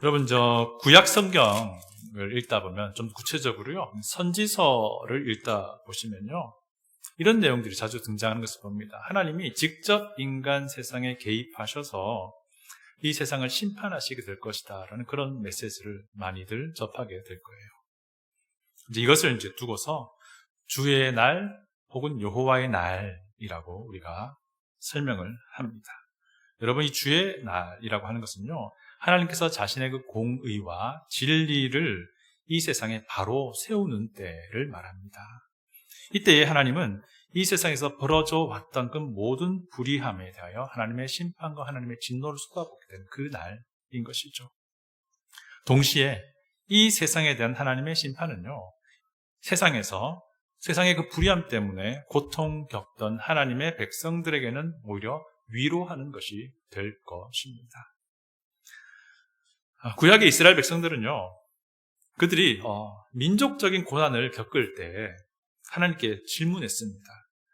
여러분, 구약 성경을 읽다 보면 좀 구체적으로요, 선지서를 읽다 보시면요, 이런 내용들이 자주 등장하는 것을 봅니다. 하나님이 직접 인간 세상에 개입하셔서 이 세상을 심판하시게 될 것이다 라는 그런 메시지를 많이들 접하게 될 거예요. 이제 이것을 이제 두고서 주의 날 혹은 여호와의 날이라고 우리가 설명을 합니다. 여러분, 이 주의 날이라고 하는 것은요, 하나님께서 자신의 그 공의와 진리를 이 세상에 바로 세우는 때를 말합니다. 이때에 하나님은 이 세상에서 벌어져 왔던 그 모든 불의함에 대하여 하나님의 심판과 하나님의 진노를 쏟아붓게 된 그 날인 것이죠. 동시에 이 세상에 대한 하나님의 심판은요, 세상의 그 불의함 때문에 고통 겪던 하나님의 백성들에게는 오히려 위로하는 것이 될 것입니다. 구약의 이스라엘 백성들은요, 그들이 민족적인 고난을 겪을 때 하나님께 질문했습니다.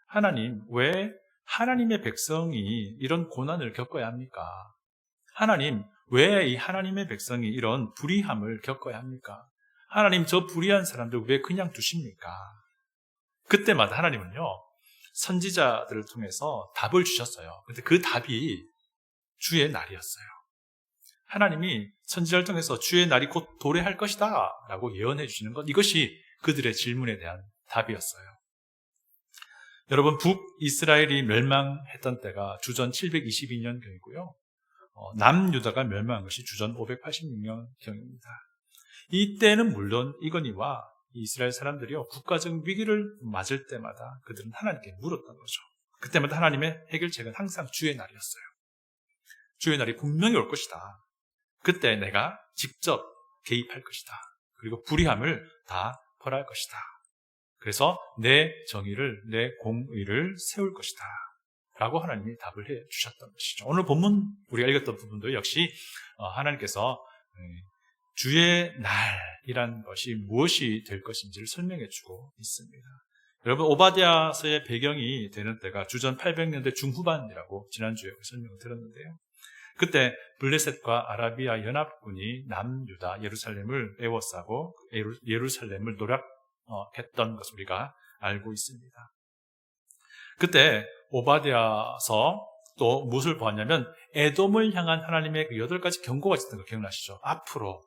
하나님, 왜 하나님의 백성이 이런 고난을 겪어야 합니까? 하나님, 왜 이 하나님의 백성이 이런 불의함을 겪어야 합니까? 하나님, 저 불의한 사람들 왜 그냥 두십니까? 그때마다 하나님은요, 선지자들을 통해서 답을 주셨어요. 근데 그 답이 주의 날이었어요. 하나님이 선지자를 통해서 주의 날이 곧 도래할 것이다 라고 예언해 주시는 것, 이것이 그들의 질문에 대한 답이었어요. 여러분, 북이스라엘이 멸망했던 때가 주전 722년경이고요. 남유다가 멸망한 것이 주전 586년경입니다. 이때는 물론 이거니와 이스라엘 사람들이요, 국가적 위기를 맞을 때마다 그들은 하나님께 물었던 거죠. 그때마다 하나님의 해결책은 항상 주의 날이었어요. 주의 날이 분명히 올 것이다. 그때 내가 직접 개입할 것이다. 그리고 불의함을 다 벌할 것이다. 그래서 내 정의를, 내 공의를 세울 것이다 라고 하나님이 답을 해 주셨던 것이죠. 오늘 본문 우리가 읽었던 부분도 역시 하나님께서 주의 날이란 것이 무엇이 될 것인지를 설명해 주고 있습니다. 여러분, 오바댜서의 배경이 되는 때가 주전 800년대 중후반이라고 지난주에 설명을 드렸는데요. 그때 블레셋과 아라비아 연합군이 남유다 예루살렘을 에워싸고 예루살렘을 노략했던 것을 우리가 알고 있습니다. 그때 오바댜서 또 무엇을 보았냐면 에돔을 향한 하나님의 그 8가지 경고가 있었던 거 기억나시죠? 앞으로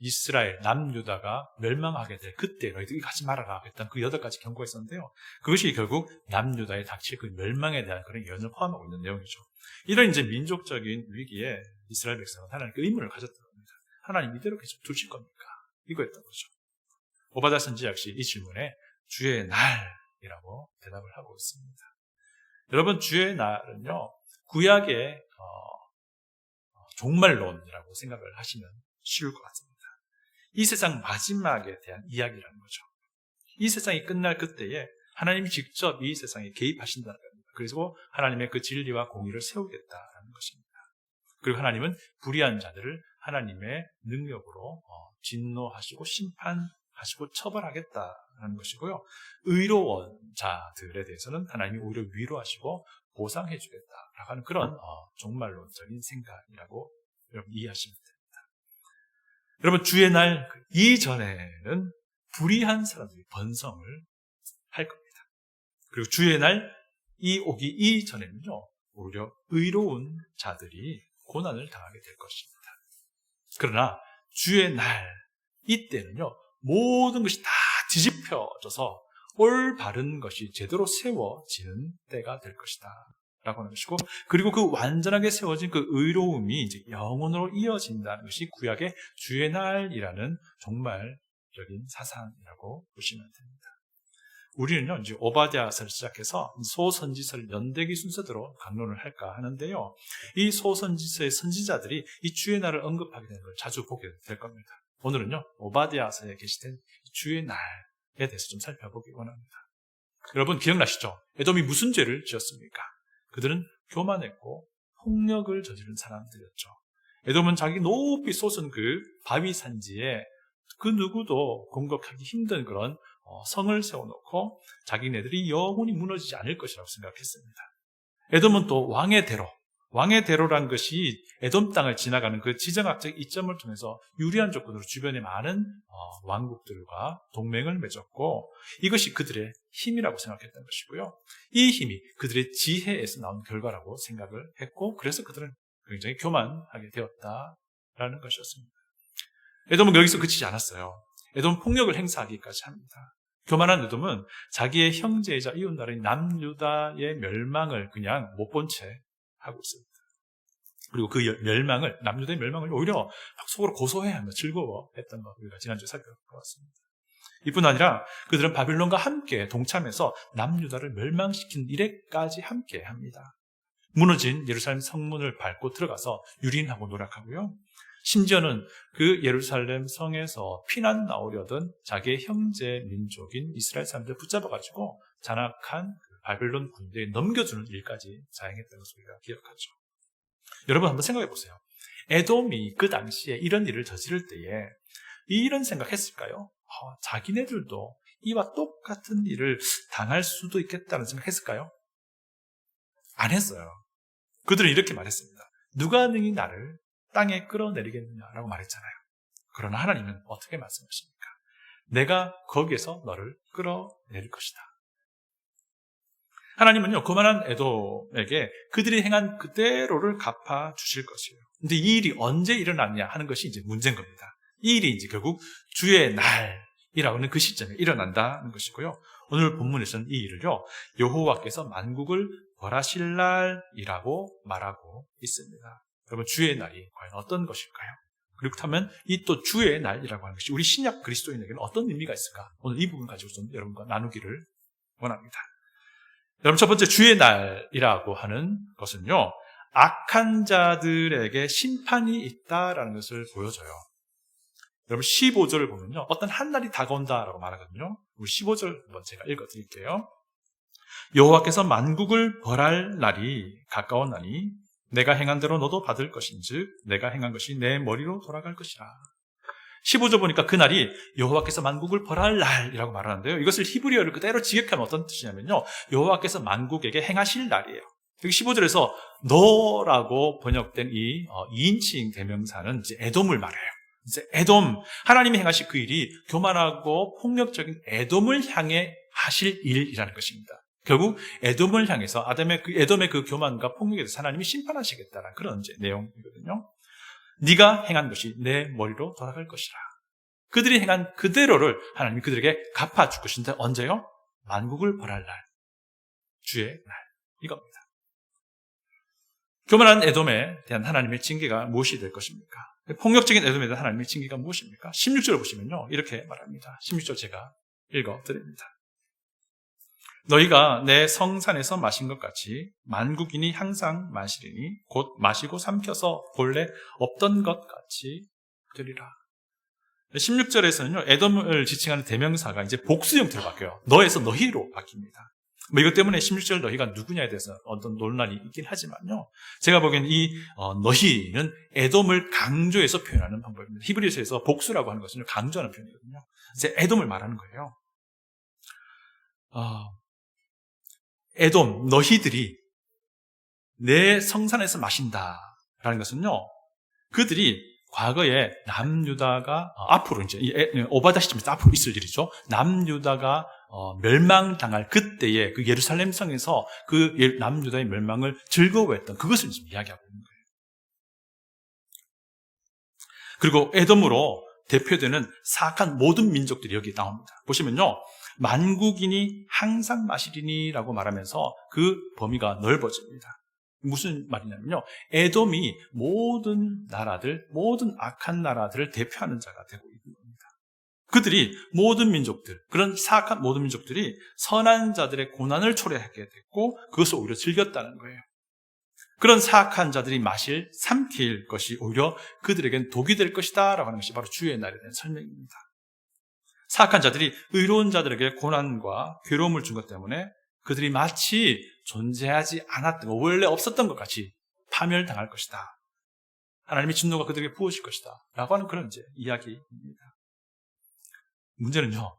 이스라엘, 남유다가 멸망하게 될 그때 너희들이 가지 말아라 했던 그 8가지 경고가 있었는데요. 그것이 결국 남유다에 닥칠 그 멸망에 대한 그런 예언을 포함하고 있는 내용이죠. 이런 이제 민족적인 위기에 이스라엘 백성은 하나님께 의문을 가졌던 겁니다. 하나님 이대로 계속 두실 겁니까? 이거였던 거죠. 오바댜 선지자 역시 이 질문에 주의 날이라고 대답을 하고 있습니다. 여러분, 주의 날은요, 구약의 종말론이라고 생각을 하시면 쉬울 것 같습니다. 이 세상 마지막에 대한 이야기라는 거죠. 이 세상이 끝날 그때에 하나님이 직접 이 세상에 개입하신다는 겁니다. 그리고 하나님의 그 진리와 공의를 세우겠다라는 것입니다. 그리고 하나님은 불의한 자들을 하나님의 능력으로 진노하시고 심판하시고 처벌하겠다라는 것이고요. 의로운 자들에 대해서는 하나님이 오히려 위로하시고 보상해 주겠다라고 하는 그런 종말론적인 생각이라고 여러분 이해하시면 됩니다. 여러분, 주의 날 이전에는 불의한 사람들이 번성을 할 겁니다. 그리고 주의 날 오기 이전에는요, 오히려 의로운 자들이 고난을 당하게 될 것입니다. 그러나 주의 날 이때는요, 모든 것이 다 뒤집혀져서 올바른 것이 제대로 세워지는 때가 될 것이다 라고 하는 것이고, 그리고 그 완전하게 세워진 그 의로움이 이제 영원으로 이어진다는 것이 구약의 주의 날이라는 종말적인 사상이라고 보시면 됩니다. 우리는요, 이제 오바댜서를 시작해서 소선지서를 연대기 순서대로 강론을 할까 하는데요, 이 소선지서의 선지자들이 이 주의 날을 언급하게 되는 걸 자주 보게 될 겁니다. 오늘은요, 오바댜서에 게시된 주의 날에 대해서 좀 살펴보기 원합니다. 여러분, 기억나시죠? 에돔이 무슨 죄를 지었습니까? 그들은 교만했고 폭력을 저지른 사람들이었죠. 에돔은 자기 높이 솟은 그 바위 산지에 그 누구도 공격하기 힘든 그런 성을 세워놓고 자기네들이 영원히 무너지지 않을 것이라고 생각했습니다. 에돔은 또 왕의 대로 왕의 대로란 것이 에돔 땅을 지나가는 그 지정학적 이점을 통해서 유리한 조건으로 주변의 많은 왕국들과 동맹을 맺었고 이것이 그들의 힘이라고 생각했던 것이고요. 이 힘이 그들의 지혜에서 나온 결과라고 생각을 했고 그래서 그들은 굉장히 교만하게 되었다라는 것이었습니다. 에돔은 여기서 그치지 않았어요. 에돔은 폭력을 행사하기까지 합니다. 교만한 에돔은 자기의 형제이자 이웃나라인 남유다의 멸망을 그냥 못 본 채 하고 있습니다. 그리고 그 남유다의 멸망을 오히려 속으로 고소해하며 즐거워했던 것 우리가 지난주에 살펴보았습니다. 이뿐 아니라 그들은 바빌론과 함께 동참해서 남유다를 멸망시킨 일에까지 함께 합니다. 무너진 예루살렘 성문을 밟고 들어가서 유린하고 노력하고요. 심지어는 그 예루살렘 성에서 피난 나오려던 자기의 형제 민족인 이스라엘 사람들을 붙잡아가지고 잔악한 바벨론 군대에 넘겨주는 일까지 자행했다는 것을 우리가 기억하죠. 여러분 한번 생각해 보세요. 에돔이 그 당시에 이런 일을 저지를 때에 이런 생각했을까요? 자기네들도 이와 똑같은 일을 당할 수도 있겠다는 생각했을까요? 안 했어요. 그들은 이렇게 말했습니다. 누가 능히 나를 땅에 끌어내리겠느냐라고 말했잖아요. 그러나 하나님은 어떻게 말씀하십니까? 내가 거기에서 너를 끌어내릴 것이다. 하나님은요, 그만한 에돔에게 그들이 행한 그대로를 갚아주실 것이에요. 근데 이 일이 언제 일어났냐 하는 것이 이제 문제인 겁니다. 이 일이 이제 결국 주의 날이라고 하는 그 시점에 일어난다는 것이고요. 오늘 본문에서는 이 일을요, 여호와께서 만국을 벌하실 날이라고 말하고 있습니다. 여러분, 주의 날이 과연 어떤 것일까요? 그렇다면 이 또 주의 날이라고 하는 것이 우리 신약 그리스도인에게는 어떤 의미가 있을까? 오늘 이 부분 가지고 좀 여러분과 나누기를 원합니다. 여러분, 첫 번째 주의 날이라고 하는 것은요, 악한 자들에게 심판이 있다라는 것을 보여줘요. 여러분 15절을 보면요, 어떤 한 날이 다가온다라고 말하거든요. 우리 15절 한번 제가 읽어드릴게요. 여호와께서 만국을 벌할 날이 가까웠나니 내가 행한 대로 너도 받을 것인즉 내가 행한 것이 내 머리로 돌아갈 것이라. 15절 보니까 그날이 여호와께서 만국을 벌할 날이라고 말하는데요. 이것을 히브리어를 그대로 직역하면 어떤 뜻이냐면요, 여호와께서 만국에게 행하실 날이에요. 여기 15절에서 너라고 번역된 이 2인칭 대명사는 이제 에돔을 말해요. 이제 에돔, 하나님이 행하실 그 일이 교만하고 폭력적인 에돔을 향해 하실 일이라는 것입니다. 결국 에돔을 향해서 에돔의 그 교만과 폭력에 대해서 하나님이 심판하시겠다는 그런 이제 내용이거든요. 네가 행한 것이 내 머리로 돌아갈 것이라. 그들이 행한 그대로를 하나님이 그들에게 갚아줄 것인데 언제요? 만국을 벌할 날, 주의 날, 이겁니다. 교만한 에돔에 대한 하나님의 징계가 무엇이 될 것입니까? 폭력적인 에돔에 대한 하나님의 징계가 무엇입니까? 16절을 보시면요, 이렇게 말합니다. 16절 제가 읽어드립니다. 너희가 내 성산에서 마신 것 같이 만국인이 항상 마시리니 곧 마시고 삼켜서 본래 없던 것 같이 되리라. 16절에서는요, 에돔을 지칭하는 대명사가 이제 복수 형태로 바뀌어요. 너에서 너희로 바뀝니다. 이것 때문에 16절 너희가 누구냐에 대해서 어떤 논란이 있긴 하지만요, 제가 보기엔 이 너희는 에돔을 강조해서 표현하는 방법입니다. 히브리서에서 복수라고 하는 것은 강조하는 표현이거든요. 이제 에돔을 말하는 거예요. 에돔, 너희들이 내 성산에서 마신다라는 것은요, 그들이 과거에 남유다가 앞으로 이제 오바댜 시점에서 앞으로 있을 일이죠. 남유다가 멸망당할 그때의 그 예루살렘 성에서 그 남유다의 멸망을 즐거워했던 그것을 지금 이야기하고 있는 거예요. 그리고 에돔으로 대표되는 사악한 모든 민족들이 여기 나옵니다. 보시면요, 만국인이 항상 마시리니라고 말하면서 그 범위가 넓어집니다. 무슨 말이냐면요, 에돔이 모든 나라들, 모든 악한 나라들을 대표하는 자가 되고 있는 겁니다. 그들이 모든 민족들, 그런 사악한 모든 민족들이 선한 자들의 고난을 초래하게 됐고 그것을 오히려 즐겼다는 거예요. 그런 사악한 자들이 삼킬 것이 오히려 그들에겐 독이 될 것이다 라고 하는 것이 바로 주의 날에 대한 설명입니다. 사악한 자들이 의로운 자들에게 고난과 괴로움을 준 것 때문에 그들이 마치 존재하지 않았던 것, 원래 없었던 것 같이 파멸당할 것이다. 하나님의 진노가 그들에게 부어질 것이다 라고 하는 그런 이제 이야기입니다. 문제는요,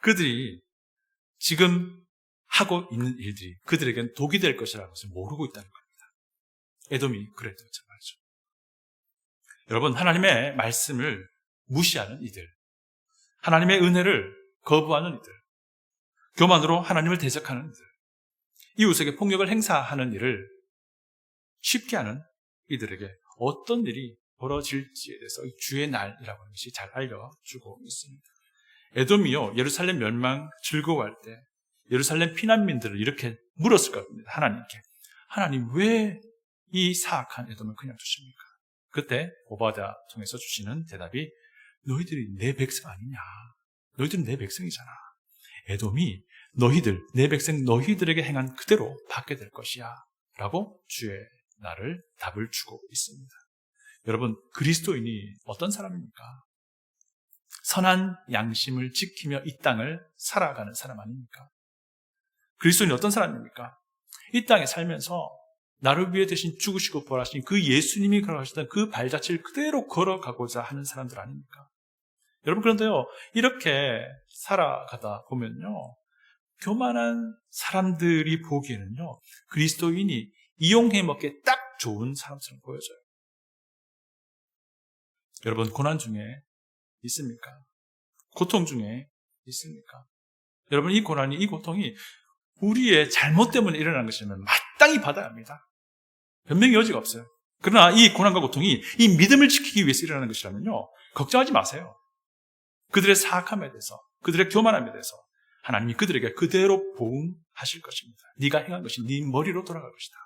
그들이 지금 하고 있는 일들이 그들에겐 독이 될 것이라는 것을 모르고 있다는 겁니다. 에돔이 그랬던 말이죠. 여러분, 하나님의 말씀을 무시하는 이들, 하나님의 은혜를 거부하는 이들, 교만으로 하나님을 대적하는 이들, 이웃에게 폭력을 행사하는 일을 쉽게 하는 이들에게 어떤 일이 벌어질지에 대해서 주의 날이라고 하는 것이 잘 알려주고 있습니다. 에돔이요, 예루살렘 멸망 즐거워할 때 예루살렘 피난민들을 이렇게 물었을 겁니다. 하나님께. 하나님, 왜 이 사악한 에돔을 그냥 두십니까? 그때 오바댜 통해서 주시는 대답이, 너희들이 내 백성 아니냐? 너희들은 내 백성이잖아. 에돔이 너희들, 내 백성 너희들에게 행한 그대로 받게 될 것이야 라고 주의 날을 답을 주고 있습니다. 여러분, 그리스도인이 어떤 사람입니까? 선한 양심을 지키며 이 땅을 살아가는 사람 아닙니까? 그리스도인이 어떤 사람입니까? 이 땅에 살면서 나를 위해 대신 죽으시고 부활하신 그 예수님이 걸어가셨던 그 발자취를 그대로 걸어가고자 하는 사람들 아닙니까? 여러분, 그런데요, 이렇게 살아가다 보면요, 교만한 사람들이 보기에는요, 그리스도인이 이용해 먹기에 딱 좋은 사람처럼 보여져요. 여러분, 고난 중에 있습니까? 고통 중에 있습니까? 여러분, 이 고난이, 이 고통이 우리의 잘못 때문에 일어난 것이면 마땅히 받아야 합니다. 변명의 여지가 없어요. 그러나 이 고난과 고통이 이 믿음을 지키기 위해서 일어나는 것이라면요, 걱정하지 마세요. 그들의 사악함에 대해서, 그들의 교만함에 대해서 하나님이 그들에게 그대로 보응하실 것입니다. 네가 행한 것이 네 머리로 돌아갈 것이다.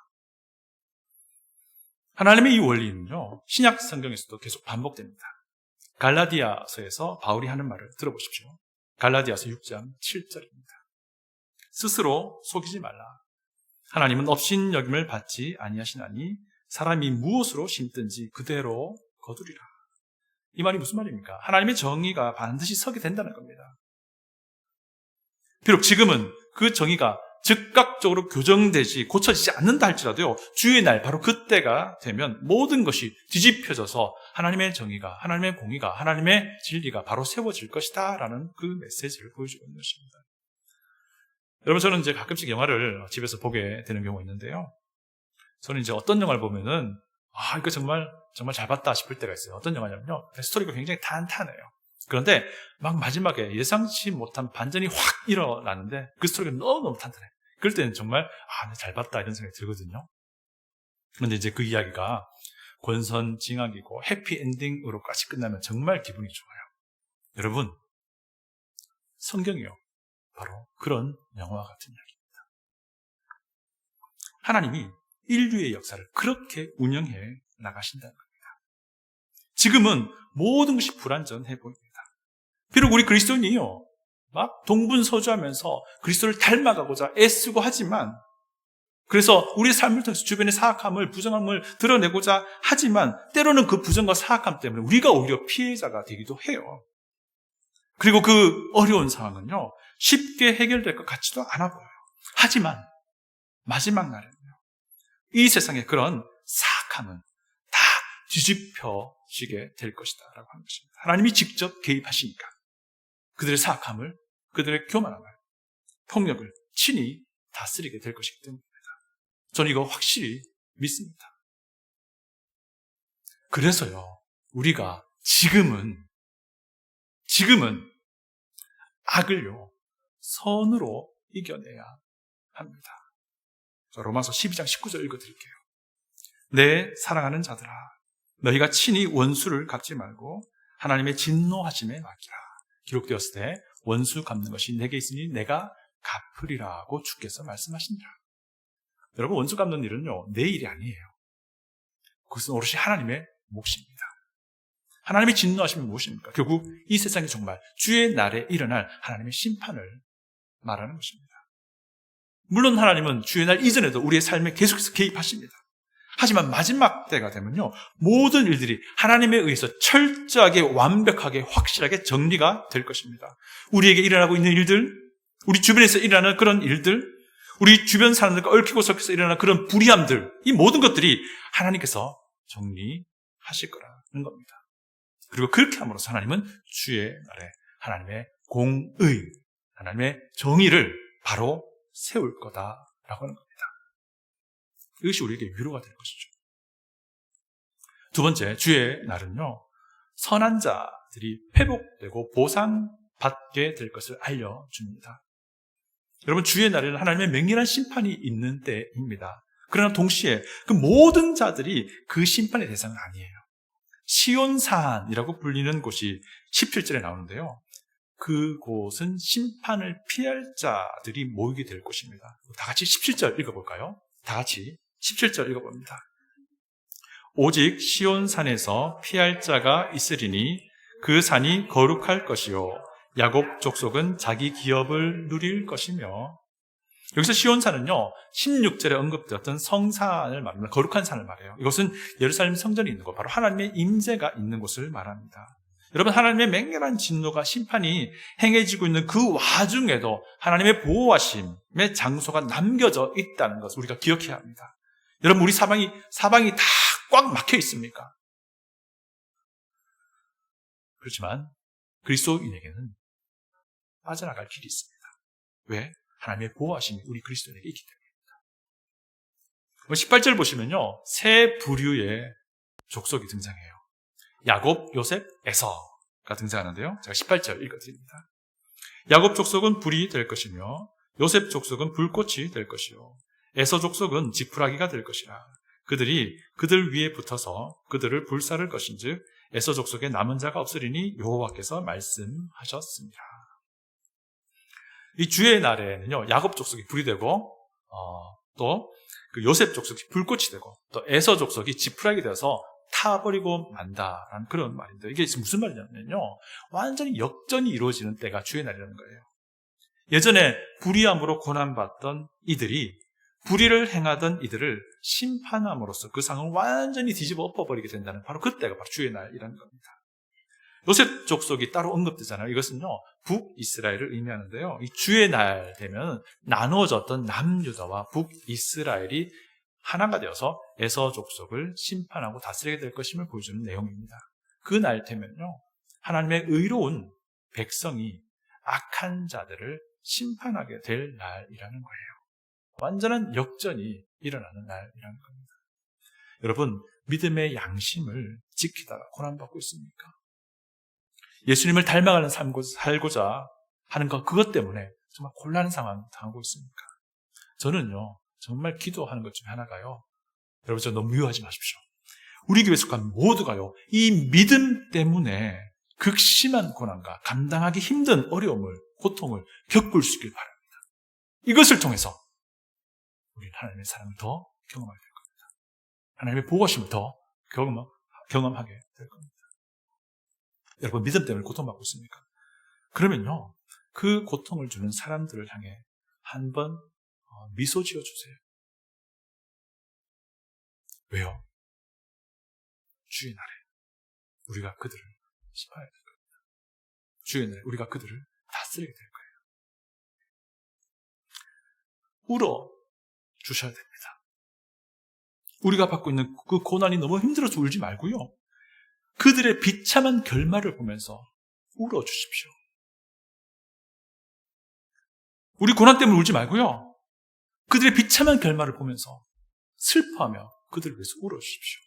하나님의 이 원리는요, 신약 성경에서도 계속 반복됩니다. 갈라디아서에서 바울이 하는 말을 들어보십시오. 갈라디아서 6장 7절입니다. 스스로 속이지 말라. 하나님은 업신여김을 받지 아니하시나니 사람이 무엇으로 심든지 그대로 거두리라. 이 말이 무슨 말입니까? 하나님의 정의가 반드시 서게 된다는 겁니다. 비록 지금은 그 정의가 즉각적으로 교정되지 고쳐지지 않는다 할지라도요, 주의 날 바로 그때가 되면 모든 것이 뒤집혀져서 하나님의 정의가, 하나님의 공의가, 하나님의 진리가 바로 세워질 것이다 라는 그 메시지를 보여주고 있는 것입니다. 여러분, 저는 이제 가끔씩 영화를 집에서 보게 되는 경우가 있는데요, 저는 이제 어떤 영화를 보면은 이거 정말 잘 봤다 싶을 때가 있어요. 어떤 영화냐면요, 스토리가 굉장히 탄탄해요. 그런데 막 마지막에 예상치 못한 반전이 확 일어나는데 그 스토리가 너무너무 탄탄해. 그럴 때는 정말 잘 봤다 이런 생각이 들거든요. 그런데 이제 그 이야기가 권선징악이고 해피엔딩으로까지 끝나면 정말 기분이 좋아요. 여러분, 성경이요, 바로 그런 영화와 같은 이야기입니다. 하나님이 인류의 역사를 그렇게 운영해 나가신다는 겁니다. 지금은 모든 것이 불완전해 보입니다. 비록 우리 그리스도인이요, 막 동분서주하면서 그리스도를 닮아가고자 애쓰고 하지만, 그래서 우리의 삶을 통해서 주변의 사악함을, 부정함을 드러내고자 하지만 때로는 그 부정과 사악함 때문에 우리가 오히려 피해자가 되기도 해요. 그리고 그 어려운 상황은요, 쉽게 해결될 것 같지도 않아 보여요. 하지만 마지막 날에는요, 이 세상의 그런 사악함은 다 뒤집혀지게 될 것이다 라고 하는 것입니다. 하나님이 직접 개입하시니까 그들의 사악함을, 그들의 교만함을, 폭력을 친히 다스리게 될 것이기 때문입니다. 저는 이거 확실히 믿습니다. 그래서요, 우리가 지금은 악을요, 선으로 이겨내야 합니다. 로마서 12장 19절 읽어드릴게요. 내 사랑하는 자들아, 너희가 친히 원수를 갚지 말고 하나님의 진노하심에 맡기라. 기록되었을 때 원수 갚는 것이 내게 있으니 내가 갚으리라고 주께서 말씀하시니라. 여러분, 원수 갚는 일은요, 내 일이 아니에요. 그것은 오롯이 하나님의 몫입니다. 하나님의 진노하심이 무엇입니까? 결국 이 세상에 정말 주의 날에 일어날 하나님의 심판을 말하는 것입니다. 물론 하나님은 주의 날 이전에도 우리의 삶에 계속해서 개입하십니다. 하지만 마지막 때가 되면요, 모든 일들이 하나님에 의해서 철저하게, 완벽하게, 확실하게 정리가 될 것입니다. 우리에게 일어나고 있는 일들, 우리 주변에서 일어나는 그런 일들, 우리 주변 사람들과 얽히고 섞여서 일어나는 그런 불의함들, 이 모든 것들이 하나님께서 정리하실 거라는 겁니다. 그리고 그렇게 함으로써 하나님은 주의 날에 하나님의 공의, 하나님의 정의를 바로 세울 거다라고 하는 겁니다. 이것이 우리에게 위로가 될 것이죠. 두 번째, 주의 날은요, 선한 자들이 회복되고 보상받게 될 것을 알려줍니다. 여러분, 주의 날에는 하나님의 맹렬한 심판이 있는 때입니다. 그러나 동시에 그 모든 자들이 그 심판의 대상은 아니에요. 시온산이라고 불리는 곳이 17절에 나오는데요. 그곳은 심판을 피할 자들이 모이게 될 곳입니다. 다 같이 17절 읽어볼까요? 다 같이 17절 읽어봅니다. 오직 시온산에서 피할 자가 있으리니 그 산이 거룩할 것이요 야곱 족속은 자기 기업을 누릴 것이며. 여기서 시온산은요 16절에 언급되었던 성산을 말합니다. 거룩한 산을 말해요. 이것은 예루살렘 성전이 있는 곳, 바로 하나님의 임재가 있는 곳을 말합니다. 여러분, 하나님의 맹렬한 진노가 심판이 행해지고 있는 그 와중에도 하나님의 보호하심의 장소가 남겨져 있다는 것을 우리가 기억해야 합니다. 여러분, 우리 사방이 다 꽉 막혀 있습니까? 그렇지만 그리스도인에게는 빠져나갈 길이 있습니다. 왜? 하나님의 보호하심이 우리 그리스도인에게 있기 때문입니다. 18절 보시면요, 세 부류의 족속이 등장해요. 야곱, 요셉, 에서가 등장하는데요. 제가 18절 읽어드립니다. 야곱 족속은 불이 될 것이며 요셉 족속은 불꽃이 될 것이요 에서 족속은 지푸라기가 될 것이라. 그들이 그들 위에 붙어서 그들을 불사를 것인즉 에서 족속에 남은 자가 없으리니 여호와께서 말씀하셨습니다. 이 주의 날에는요, 야곱 족속이 불이 되고 또 그 요셉 족속이 불꽃이 되고 또 에서 족속이 지푸라기 되어서 타버리고 만다라는 그런 말인데, 이게 무슨 말이냐면요, 완전히 역전이 이루어지는 때가 주의 날이라는 거예요. 예전에 불의함으로 고난받던 이들이, 불의를 행하던 이들을 심판함으로써 그 상을 완전히 뒤집어 엎어버리게 된다는, 바로 그때가 바로 주의 날이라는 겁니다. 요셉 족속이 따로 언급되잖아요. 이것은요, 북이스라엘을 의미하는데요, 이 주의 날 되면 나누어졌던 남유다와 북이스라엘이 하나가 되어서 에서 족속을 심판하고 다스리게 될 것임을 보여주는 내용입니다. 그 날 되면요, 하나님의 의로운 백성이 악한 자들을 심판하게 될 날이라는 거예요. 완전한 역전이 일어나는 날이라는 겁니다. 여러분, 믿음의 양심을 지키다가 고난받고 있습니까? 예수님을 닮아가는 삶 살고자 하는 그것 때문에 정말 곤란한 상황 당하고 있습니까? 저는요, 정말 기도하는 것 중에 하나가요, 여러분, 저 너무 미워하지 마십시오. 우리 교회 속한 모두가요, 이 믿음 때문에 극심한 고난과 감당하기 힘든 어려움을, 고통을 겪을 수 있길 바랍니다. 이것을 통해서 우리는 하나님의 사랑을 더 경험하게 될 겁니다. 하나님의 보호하심을 더 경험하게 될 겁니다. 여러분, 믿음 때문에 고통받고 있습니까? 그러면요, 그 고통을 주는 사람들을 향해 한번 미소 지어주세요. 왜요? 주의 날에 우리가 그들을 심판해야 될 겁니다. 주의 날에 우리가 그들을 다스리게 될 거예요. 울어 주셔야 됩니다. 우리가 받고 있는 그 고난이 너무 힘들어서 울지 말고요, 그들의 비참한 결말을 보면서 울어 주십시오. 우리 고난 때문에 울지 말고요, 그들의 비참한 결말을 보면서 슬퍼하며 그들을 위해서 울어 주십시오.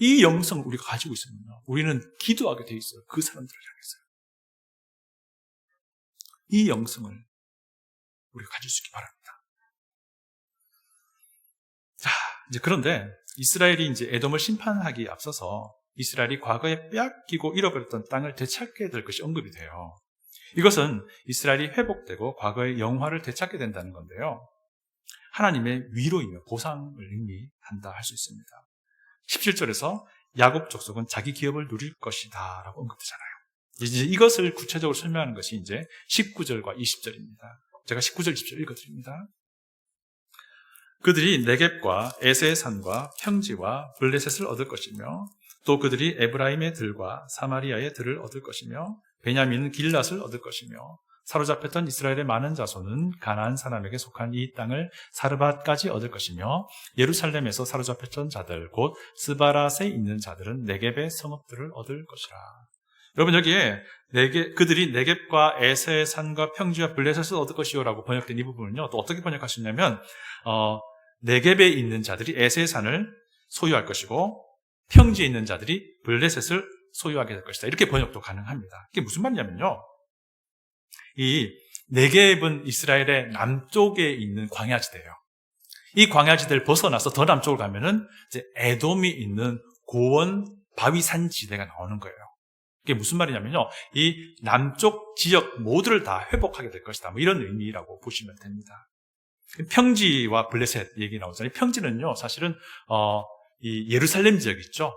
이 영성을 우리가 가지고 있으면요, 우리는 기도하게 돼 있어요. 그 사람들을 향해서요. 이 영성을 우리가 가질 수 있기 바랍니다. 자, 이제 그런데 이스라엘이 이제 에돔을 심판하기에 앞서서 이스라엘이 과거에 빼앗기고 잃어버렸던 땅을 되찾게 될 것이 언급이 돼요. 이것은 이스라엘이 회복되고 과거의 영화를 되찾게 된다는 건데요, 하나님의 위로이며 보상을 의미한다 할 수 있습니다. 17절에서 야곱 족속은 자기 기업을 누릴 것이다 라고 언급되잖아요. 이제 이것을 구체적으로 설명하는 것이 이제 19절과 20절입니다. 제가 19절, 20절 읽어드립니다. 그들이 네겝과 에세의 산과 평지와 블레셋을 얻을 것이며 또 그들이 에브라임의 들과 사마리아의 들을 얻을 것이며 베냐민은 길랏을 얻을 것이며 사로잡혔던 이스라엘의 많은 자손은 가나안 사람에게 속한 이 땅을 사르밧까지 얻을 것이며 예루살렘에서 사로잡혔던 자들 곧 스바랏에 있는 자들은 네겝의 성읍들을 얻을 것이라. 여러분, 여기에 그들이 네겝과 에세의 산과 평지와 블레셋을 얻을 것이요라고 번역된 이 부분은요, 또 어떻게 번역하셨냐면 네겝에 있는 자들이 에세의 산을 소유할 것이고 평지에 있는 자들이 블레셋을 소유하게 될 것이다. 이렇게 번역도 가능합니다. 이게 무슨 말이냐면요. 이 네겝은 이스라엘의 남쪽에 있는 광야지대예요. 이 광야지대를 벗어나서 더 남쪽으로 가면은 이제 에돔이 있는 고원 바위산 지대가 나오는 거예요. 이게 무슨 말이냐면요. 이 남쪽 지역 모두를 다 회복하게 될 것이다. 뭐 이런 의미라고 보시면 됩니다. 평지와 블레셋 얘기 나오잖아요. 평지는요, 사실은 이 예루살렘 지역 있죠.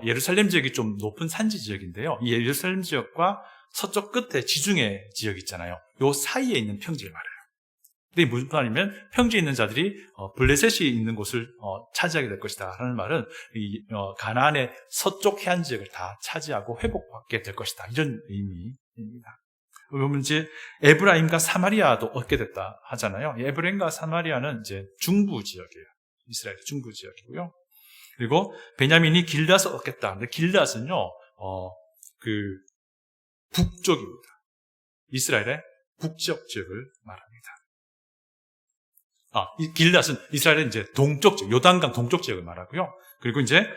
예루살렘 지역이 좀 높은 산지 지역인데요. 이 예루살렘 지역과 서쪽 끝에 지중해 지역 있잖아요. 요 사이에 있는 평지를 말해요. 근데 무슨 말이냐면 평지에 있는 자들이 블레셋이 있는 곳을 차지하게 될 것이다 라는 말은 이 가나안의 서쪽 해안 지역을 다 차지하고 회복받게 될 것이다, 이런 의미입니다. 그러면 이제 에브라임과 사마리아도 얻게 됐다 하잖아요. 에브라임과 사마리아는 이제 중부 지역이에요. 이스라엘 중부 지역이고요. 그리고 베냐민이 길앗을 얻겠다. 근데 길앗은요, 그 북쪽입니다. 이스라엘의 북쪽 지역을 말합니다. 이 길앗은 이스라엘의 이제 동쪽 지역, 요단강 동쪽 지역을 말하고요. 그리고 이제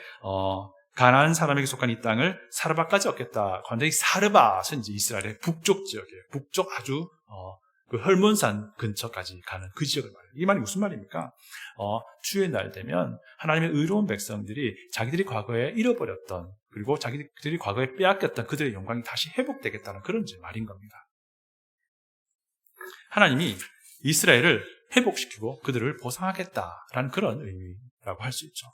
가나안 사람에게 속한 이 땅을 사르밧까지 얻겠다. 그런데 이 사르밧은 이제 이스라엘의 북쪽 지역이에요. 북쪽 아주 그 헐몬산 근처까지 가는 그 지역을 말해요. 이 말이 무슨 말입니까? 주의 날 되면 하나님의 의로운 백성들이 자기들이 과거에 잃어버렸던, 그리고 자기들이 과거에 빼앗겼던 그들의 영광이 다시 회복되겠다는 그런 말인 겁니다. 하나님이 이스라엘을 회복시키고 그들을 보상하겠다라는 그런 의미라고 할 수 있죠.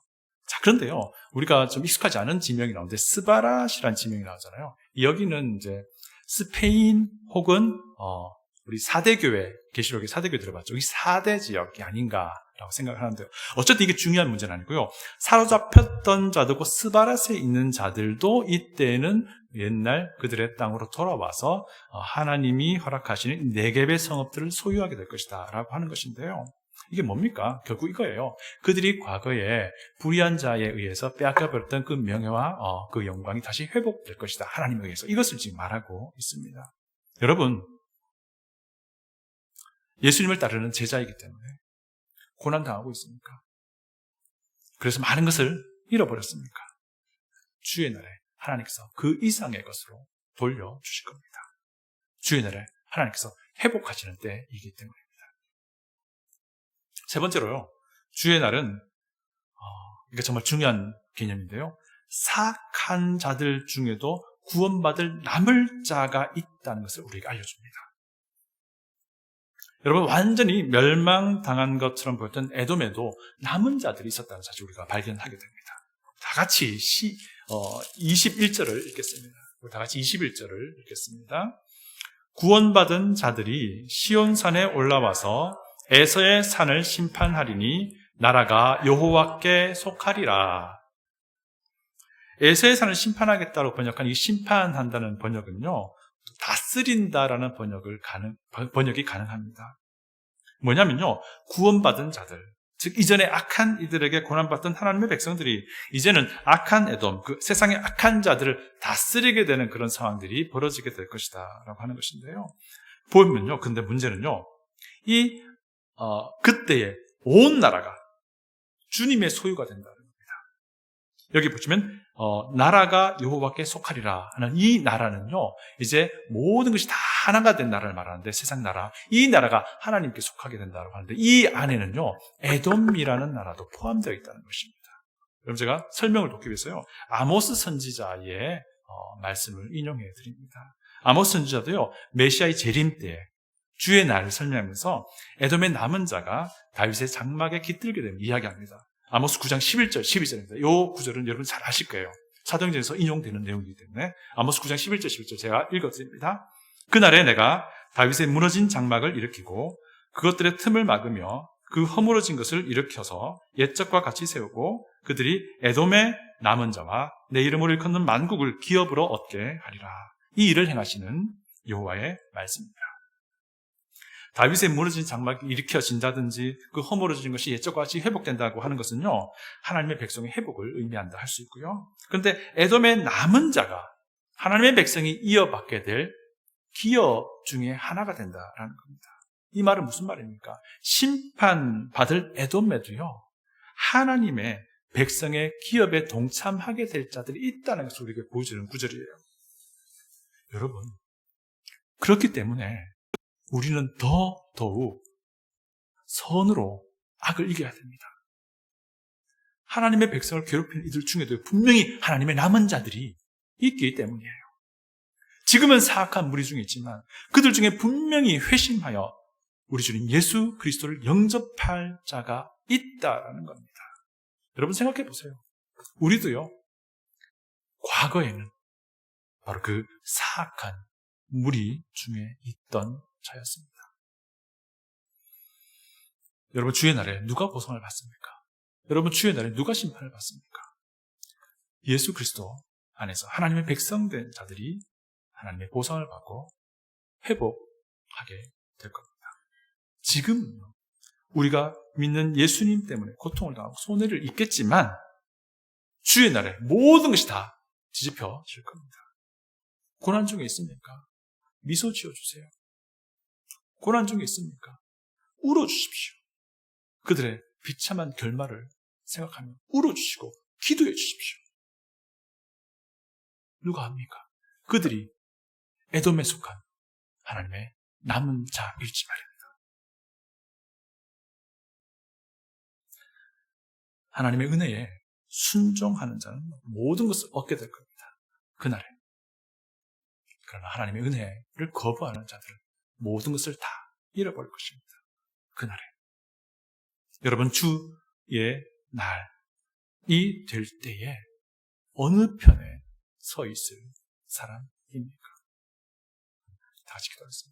자, 그런데요, 우리가 좀 익숙하지 않은 지명이 나오는데 스바랏이라는 지명이 나오잖아요. 여기는 이제 스페인 혹은 우리 4대 교회, 계시록의 4대 교회 들어봤죠? 이 4대 지역이 아닌가라고 생각을 하는데요. 어쨌든 이게 중요한 문제는 아니고요. 사로잡혔던 자들고 스바랏에 있는 자들도 이때는 옛날 그들의 땅으로 돌아와서 하나님이 허락하시는 네겝의 성읍들을 소유하게 될 것이다 라고 하는 것인데요. 이게 뭡니까? 결국 이거예요. 그들이 과거에 불의한 자에 의해서 빼앗겨버렸던 그 명예와 그 영광이 다시 회복될 것이다, 하나님에 의해서. 이것을 지금 말하고 있습니다. 여러분, 예수님을 따르는 제자이기 때문에 고난당하고 있습니까? 그래서 많은 것을 잃어버렸습니까? 주의 날에 하나님께서 그 이상의 것으로 돌려주실 겁니다. 주의 날에 하나님께서 회복하시는 때이기 때문입니다. 세 번째로요, 주의 날은 이게 정말 중요한 개념인데요, 사악한 자들 중에도 구원받을 남을 자가 있다는 것을 우리에게 알려줍니다. 여러분, 완전히 멸망당한 것처럼 보였던 에돔에도 남은 자들이 있었다는 사실 우리가 발견하게 됩니다. 다 같이 21절을 읽겠습니다. 다 같이 21절을 읽겠습니다. 구원받은 자들이 시온산에 올라와서 에서의 산을 심판하리니 나라가 여호와께 속하리라. 에서의 산을 심판하겠다고 번역한 이 심판한다는 번역은요, 다스린다라는 번역이 가능합니다. 뭐냐면요, 구원받은 자들, 즉 이전에 악한 이들에게 고난받던 하나님의 백성들이 이제는 악한 에돔, 그 세상의 악한 자들을 다스리게 되는 그런 상황들이 벌어지게 될 것이다 라고 하는 것인데요. 보면요, 근데 문제는요, 그때에 온 나라가 주님의 소유가 된다는 겁니다. 여기 보시면 나라가 여호와께 속하리라 하는 이 나라는요, 이제 모든 것이 다 하나가 된 나라를 말하는데, 세상 나라, 이 나라가 하나님께 속하게 된다고 하는데, 이 안에는요 에돔이라는 나라도 포함되어 있다는 것입니다. 그럼 제가 설명을 돕기 위해서요, 아모스 선지자의 말씀을 인용해 드립니다. 아모스 선지자도요, 메시아의 재림 때 주의 날을 설명하면서 에돔의 남은 자가 다윗의 장막에 깃들게 됨을 이야기합니다. 아모스 9장 11절, 12절입니다. 이 구절은 여러분 잘 아실 거예요. 사도행전에서 인용되는 내용이기 때문에 아모스 9장 11절, 12절 제가 읽어드립니다. 그날에 내가 다윗의 무너진 장막을 일으키고 그것들의 틈을 막으며 그 허물어진 것을 일으켜서 옛적과 같이 세우고 그들이 에돔의 남은 자와 내 이름으로 일컫는 만국을 기업으로 얻게 하리라. 이 일을 행하시는 여호와의 말씀입니다. 다윗의 무너진 장막이 일으켜진다든지 그 허물어진 것이 옛적과 같이 회복된다고 하는 것은요, 하나님의 백성의 회복을 의미한다 할 수 있고요. 그런데 에돔의 남은 자가 하나님의 백성이 이어받게 될 기업 중에 하나가 된다라는 겁니다. 이 말은 무슨 말입니까? 심판받을 에돔에도요, 하나님의 백성의 기업에 동참하게 될 자들이 있다는 것을 우리에게 보여주는 구절이에요. 여러분, 그렇기 때문에 우리는 더더욱 선으로 악을 이겨야 됩니다. 하나님의 백성을 괴롭히는 이들 중에도 분명히 하나님의 남은 자들이 있기 때문이에요. 지금은 사악한 무리 중에 있지만 그들 중에 분명히 회심하여 우리 주님 예수 그리스도를 영접할 자가 있다라는 겁니다. 여러분 생각해 보세요. 우리도요, 과거에는 바로 그 사악한 무리 중에 있던 자였습니다. 여러분 주의 날에 누가 보상을 받습니까? 여러분 주의 날에 누가 심판을 받습니까? 예수 그리스도 안에서 하나님의 백성된 자들이 하나님의 보상을 받고 회복하게 될 겁니다. 지금 우리가 믿는 예수님 때문에 고통을 당하고 손해를 입겠지만 주의 날에 모든 것이 다 뒤집혀질 겁니다. 고난 중에 있습니까? 미소 지어주세요. 고난 중에 있습니까? 울어주십시오. 그들의 비참한 결말을 생각하며 울어주시고 기도해 주십시오. 누가 합니까? 그들이 에돔에 속한 하나님의 남은 자일지 말입니다. 하나님의 은혜에 순종하는 자는 모든 것을 얻게 될 겁니다. 그날에. 그러나 하나님의 은혜를 거부하는 자들은 모든 것을 다 잃어버릴 것입니다. 그날에. 여러분 주의 날이 될 때에 어느 편에 서 있을 사람입니까? 다 같이 기도하겠습니다.